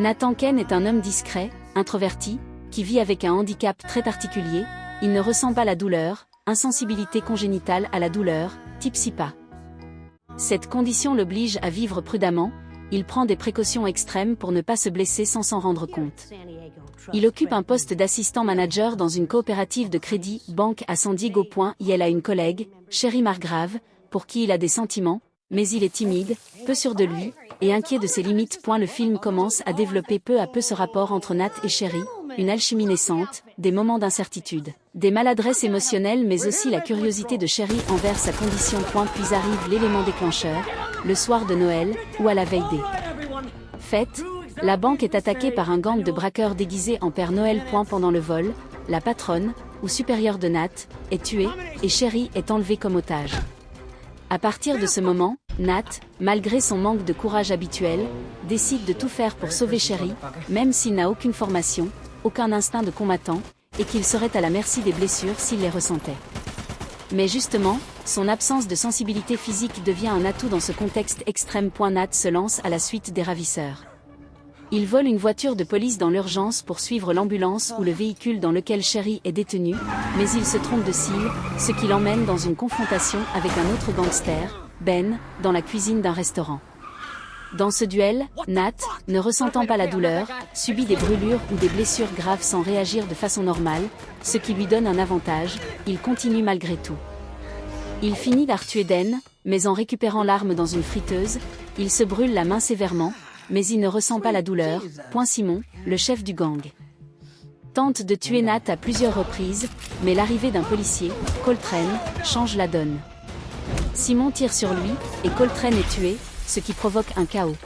Nathan Ken est un homme discret, introverti, qui vit avec un handicap très particulier. Il ne ressent pas la douleur, insensibilité congénitale à la douleur, type SIPA. Cette condition l'oblige à vivre prudemment, il prend des précautions extrêmes pour ne pas se blesser sans s'en rendre compte. Il occupe un poste d'assistant manager dans une coopérative de crédit banque à San Diego. Il a une collègue, Sherry Margrave, pour qui il a des sentiments, mais il est timide, peu sûr de lui, et inquiet de ses limites. Le film commence à développer peu à peu ce rapport entre Nat et Sherry, une alchimie naissante, des moments d'incertitude, des maladresses émotionnelles mais aussi la curiosité de Sherry envers sa condition. Puis arrive l'élément déclencheur, le soir de Noël, ou à la veille des fêtes, la banque est attaquée par un gang de braqueurs déguisés en Père Noël. Pendant le vol, la patronne, ou supérieure de Nat, est tuée, et Sherry est enlevée comme otage. À partir de ce moment, Nat, malgré son manque de courage habituel, décide de tout faire pour sauver Sherry, même s'il n'a aucune formation, aucun instinct de combattant, et qu'il serait à la merci des blessures s'il les ressentait. Mais justement, son absence de sensibilité physique devient un atout dans ce contexte extrême. Nat se lance à la suite des ravisseurs. Il vole une voiture de police dans l'urgence pour suivre l'ambulance ou le véhicule dans lequel Sherry est détenue, mais il se trompe de cible, ce qui l'emmène dans une confrontation avec un autre gangster, Ben, dans la cuisine d'un restaurant. Dans ce duel, Nat, ne ressentant pas la douleur, subit des brûlures ou des blessures graves sans réagir de façon normale, ce qui lui donne un avantage, il continue malgré tout. Il finit par tuer Den, mais en récupérant l'arme dans une friteuse, il se brûle la main sévèrement, mais il ne ressent pas la douleur. Simon, le chef du gang, tente de tuer Nat à plusieurs reprises, mais l'arrivée d'un policier, Coltrane, change la donne. Simon tire sur lui, et Coltrane est tué, ce qui provoque un chaos.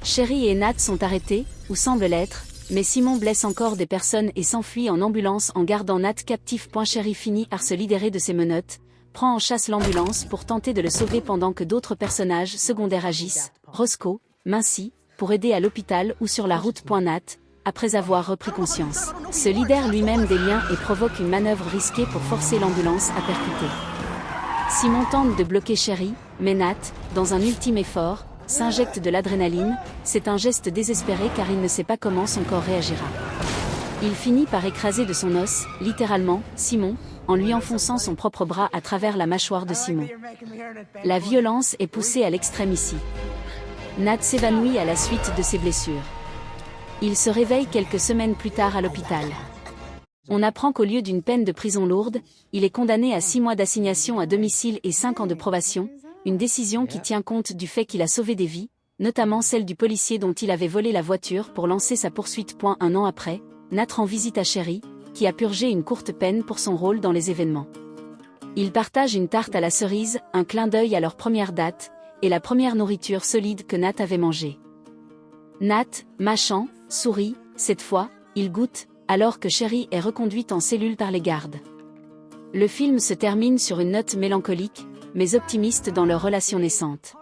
Sherry et Nat sont arrêtés, ou semblent l'être, mais Simon blesse encore des personnes et s'enfuit en ambulance en gardant Nat captif. Sherry finit par se libérer de ses menottes, prend en chasse l'ambulance pour tenter de le sauver pendant que d'autres personnages secondaires agissent, Roscoe, Mincy, pour aider à l'hôpital ou sur la route. Nat, après avoir repris conscience, se libère lui-même des liens et provoque une manœuvre risquée pour forcer l'ambulance à percuter. Simon tente de bloquer Sherry, mais Nat, dans un ultime effort, s'injecte de l'adrénaline. C'est un geste désespéré car il ne sait pas comment son corps réagira. Il finit par écraser de son os, littéralement, Simon, en lui enfonçant son propre bras à travers la mâchoire de Simon. La violence est poussée à l'extrême ici. Nat s'évanouit à la suite de ses blessures. Il se réveille quelques semaines plus tard à l'hôpital. On apprend qu'au lieu d'une peine de prison lourde, il est condamné à 6 mois d'assignation à domicile et 5 ans de probation, une décision qui tient compte du fait qu'il a sauvé des vies, notamment celle du policier dont il avait volé la voiture pour lancer sa poursuite. Un an après, Nat rend visite à Sherry, qui a purgé une courte peine pour son rôle dans les événements. Ils partagent une tarte à la cerise, un clin d'œil à leur première date, et la première nourriture solide que Nat avait mangée. Nat, mâchant, sourit, cette fois, il goûte, alors que Sherry est reconduite en cellule par les gardes. Le film se termine sur une note mélancolique, mais optimiste dans leur relation naissante.